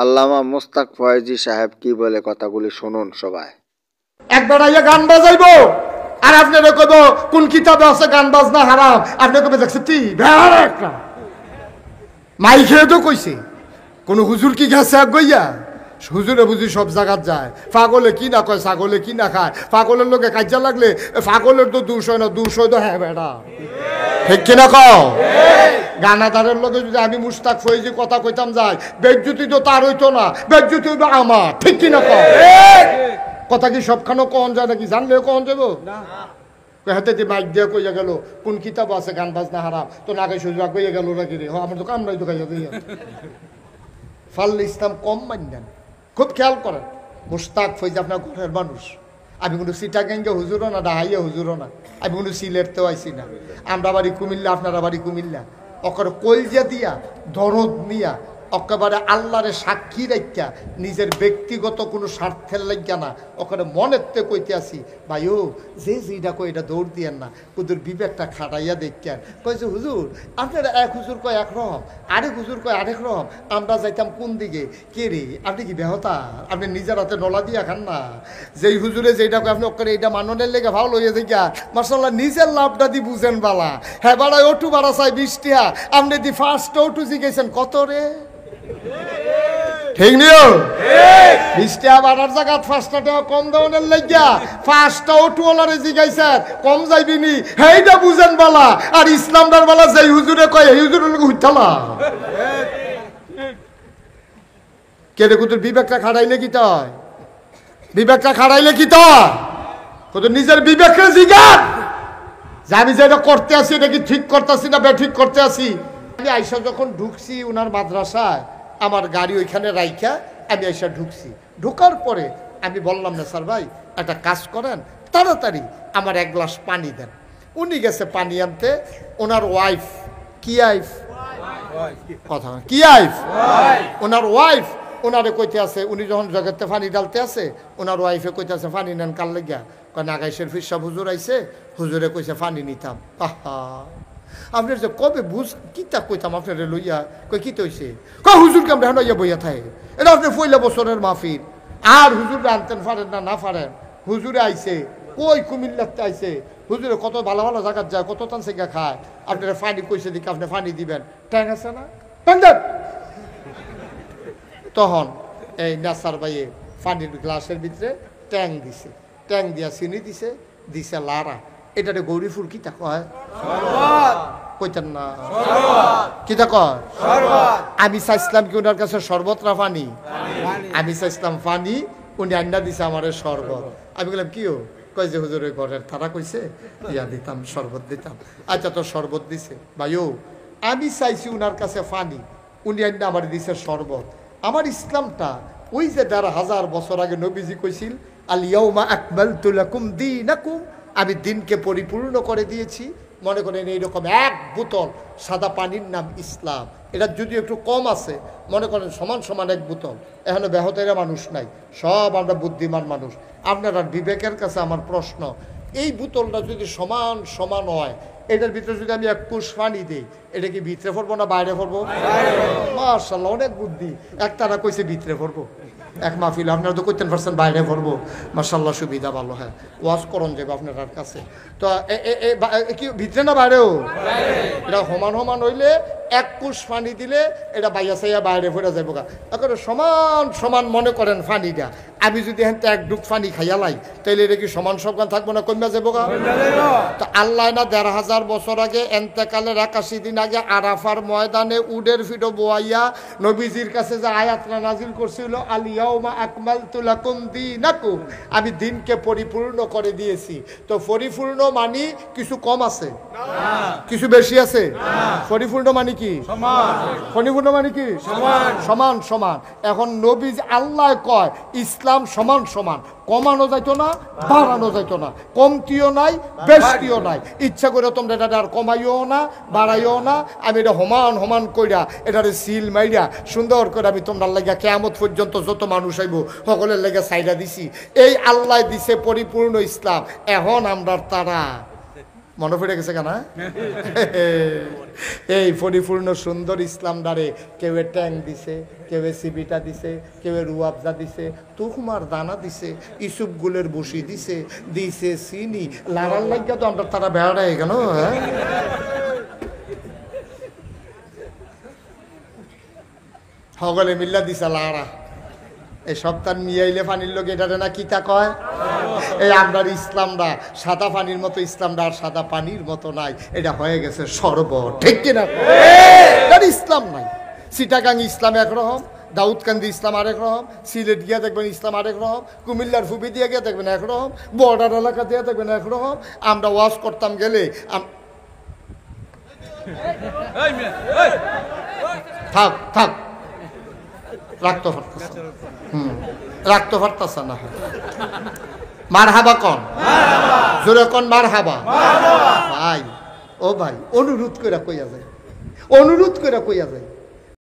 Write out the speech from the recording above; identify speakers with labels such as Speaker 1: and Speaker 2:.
Speaker 1: আল্লামা মুস্তাক ফয়েজী সাহেব কি বলে কথাগুলি শুনুন সবাই।
Speaker 2: একবার আইয়া গান বাজাইবো আর আপনারা কইব কোন কিতাবে আছে গান বাজনা হারাম, আপনি কবে দেখছেন তি ভেড়া একটা মাই খেয়ে তো কইছে কোন হুজুর কি গেছে এক গইয়া হুজুরে বুঝি সব জায়গাত যায়, পাগলে কি না কয় ছাগলে কি না খায়, পাগলের লোকে কাজা লাগলে পাগলের তো দোষ হয় না, দোষ হয় তো হ্যাঁ বেড়া, ঠিক কিনা কও? গানাদারের লোকে যদি আমি মুস্তাক ফয়েজী কথা কইতাম যাই, বেজ্জুতি তো তার হইতো না, বেজ্জুতি হইতো আমার, ঠিক কিনা কও? কথা কি সবখানে কন যায় নাকি? জানলেও কন যাবো হাতে যে মাইক দিয়ে কইয়া গেল কোন কিতাব আছে গান বাজনা হারাম, তো নাগে সুযোগ কইয়া গেল নাকি রে, আমার তো কামড়াই তো খাইয়া দিয়ে ফাল্লে ইসলাম কম মানেন, খুব খেয়াল করেন। মুস্তাক ফয়েজী আপনার ঘরের মানুষ, আমি কোনো সিটাগাঙ্গে হুজুরও না, ডাহাইয়া হুজুরও না, আমি কোনো সিলেটতেও আইসি না। আমরা বাড়ি কুমিল্লা, আপনারা বাড়ি কুমিল্লা, অকর কলজা দিয়া দরদ নিয়া একেবারে আল্লাহরে সাক্ষী রাখা, নিজের ব্যক্তিগত কোনো স্বার্থের লাগিয়া না, ওখানে মনেতে কইতে আসি ভাইও যে যেটা কই এটা দৌড় দিয়েন না, কুদুর বিবেকটা খাটাইয়া দেখেন। কয়েছে হুজুর আপনারা এক হুজুর কয় এক রকম, আরেক হুজুর কয় আরেক রকম, আমরা যাইতাম কোন দিকে? কে রে আপনি কি বেহতা? আপনি নিজের হাতে নলা দিয়া খান না, যেই হুজুরে যেটা কয় আপনি ওখানে এইটা মাননের লেগে ভালো হয়ে দেখা মার্শাল্লাহ নিজের লাভটা দি বুঝেন বালা। হ্যাঁ বাড়ায় ওটু বাড়া চাই 20 টাকা, আপনি দি ফার্স্ট ওটু জিগেছেন কত রে? ঠিক নিও 20 টাকা বাড়ার জায়গা 5 টাকা কম দেওয়ার লাগিয়া 5টা ওটুওয়ালারে জিগাইছেন কম যাইবিনি, হেইটা বুঝেন বালা। আর ইসলামদার বালা যেই হুজুরে কয় এই হুজুরের লোক উঠালা কেড়ে কুতুর বিবেকটা খাড়াইলে কি তয়? বিবেকটা খাড়াইলে কি তয়? কুতুর নিজের বিবেককে জিগান যে আমি যেটা করতে আসি এটা কি ঠিক করতেছি না ঠিক করতে আসি। আমি আইসা যখন ঢুকছি উনার মাদ্রাসায়, আমার গাড়ি ওইখানে রাইখা আমি আইসা ঢুকছি। ঢুকার পরে আমি বললাম না স্যার ভাই একটা কাজ করেন, তাড়াতাড়ি আমার 1 গ্লাস পানি দেন। উনি গেছে পানি আনতে, ওনার ওয়াইফ কি আইফ কথা কি আইফ ওনার ওয়াইফ ওনারে কইতে আছে, উনি যখন জগতে পানি ডালতে আছে ওনার ওয়াইফে কইতে আছে পানি নেন কার লাগিয়া? কারণ আগাইশের ফিরসা হুজুর আইছে, হুজুরে কইছে পানি নিতাম। আহা আপনার যে কবে বুঝ কিতা কইতাম আপনার লইয়া কই কি হইছে? কয় হুজুরকে আমরা এখন ইয়া বইয়া থাকে, এটা আপনি 1 বছরের মাহফিল আর হুজুরে আনতেন পারেন না না পারেন। হুজুরে আইছে কই কুমিল্লাতে আইছে, হুজুরে কত ভালো ভালো জায়গায় যায়, কত টান সেগা খায়, আপনারা পানি কইছে দিকে আপনি পানি দিবেন, ট্যাং আছে না ট্যাং। তখন এই নাসার ভাইয়ে পানির গ্লাসের ভিতরে ট্যাং দিছে, ট্যাং দিয়া চিনি দিছে, দিছে লারা। এটারে গৌরীফুল কিতা কয়? কইতেন না কিতা কয়? আমি চাইছিলাম কি ওনার কাছে শরবত না পানি? আমি চাইছিলাম পানি, উনি আন্না দিছে আমারে শরবত। আমি বললাম কিও? কয় যে হুজুরের ঘরের তারা কইছে ইয়া দিতাম শরবত দিতাম। আচ্ছা তো শরবত দিছে ভাইও, আমি চাইছি উনার কাছে পানি, উনি আন্না আমার দিছে শরবত। আমার ইসলামটা ওই যে 1500 বছর আগে নবীজি কইছিল আল ইয়াউমা আকমালতু লাকুম দীনাকুম, আমি দিনকে পরিপূর্ণ করে দিয়েছি। মনে করেন এইরকম 1 বোতল সাদা পানির নাম ইসলাম, এটা যদি একটু কম আছে মনে করেন সমান সমান 1 বোতল, এখানে ব্যাহতেরা মানুষ নাই, সব আমরা বুদ্ধিমান মানুষ। আপনারা বিবেকের কাছে আমার প্রশ্ন, এই বোতলটা যদি সমান সমান হয়, এটার ভিতরে যদি আমি 1 কুশ পানি দিই, এটা কি ভিতরে পড়বো না বাইরে পড়বো? মাশাআল্লাহ অনেক বুদ্ধি। একটারা কইছে ভিতরে পড়বো, এক মাহফিল আপনারা তো করতেন পারছেন বাইরে পড়বো, মাশাআল্লাহ সুবিধা ভালো। হ্যাঁ ওয়াজ করন যাবে আপনার কাছে, তো কি ভিতরে না বাইরেও? এটা সমান সমান হইলে 1 কুশ পানি দিলে এটা বাইয়া চাইয়া বাইরে পড়ে যাবো গা। এখন সমান সমান মনে করেন পানিটা, আমি যদি এখান 1 ডুব পানি খাইয়া লাই, তাইলে এটা কি সমান সমান থাকবো না কমে যাবো গা? তো আল্লাহ না 1500 বছর আগে এন্তেকালের 81 দিন আগে আরাফার ময়দানে উডের ফিটো বোয়াইয়া নবীজির কাছে যে আয়াতটা নাজিল করছিল আল ইয়াউমা আকমালতু লাকুম দীনাকুম, আমি দিনকে পরিপূর্ণ করে দিয়েছি। তো পরিপূর্ণ মানে কিছু কম আছে না, কিছু বেশি আছে না, পরিপূর্ণ মানে কি সমান, পরিপূর্ণ মানে কি সমান সমান সমান। এখন নবীজি আল্লাহ কয় ইসলাম সমান সমান, কমানো যাইতো না বাড়ানো যাইতো না, কমতিও নাই বেশিও নাই। ইচ্ছা করে তোমরা এটা আর কমাইও না বাড়াইও না, আমি এটা সমান সমান কইরা এটারে সিল মাইরা সুন্দর করে আমি তোমরা লাগিয়া কিয়ামত পর্যন্ত যত মানুষ আইব সকলের লেগে সাইডা দিছি। এই আল্লাহ দিছে পরিপূর্ণ ইসলাম। এখন আমরা তারা মনে পড়ে গেছে কেনা এই পরিপূর্ণ সুন্দর ইসলাম দ্বারে কেউ ট্যাং দিছে, কেউ সিবিটা দিছে, কেউ রুয়াবজা দিছে, তুকুমার দানা দিছে, ইসুপ গুলের বসি দিছে, দিছে চিনি। লাড়ার লাগিয়া তো আমরা তারা বেড়ায় কেন? হ্যাঁ, সকলে মিল্লা দিছে লাড়া। এই সপ্তাহ মিয়াইলে পানির লোক এটা না কিতা কয়? এই আপনার ইসলামটা সাদা পানির মতো, ইসলামটা আর সাদা পানির মতো নাই, এটা হয়ে গেছে শরবত। ঠিক কিনা? ইসলাম নাই। চিটাগাং ইসলাম একরকম, দাউদকান্দি ইসলাম আরেক রকম, সিলেট গিয়া দেখবেন ইসলাম আরেক রকম, কুমিল্লার ফুবি দিয়ে গিয়ে দেখবেন একরকম, বর্ডার এলাকা দিয়ে দেখবেন একরকম। আমরা ওয়াজ করতাম গেলে থাক থাক রাখতে পারতেছে, রাখতে পারতেছে না। মার হাবা কন, জোরে কন মার হাবা। ভাই ও ভাই, অনুরোধ করে কইয়া যায়, অনুরোধ করে কইয়া যায়,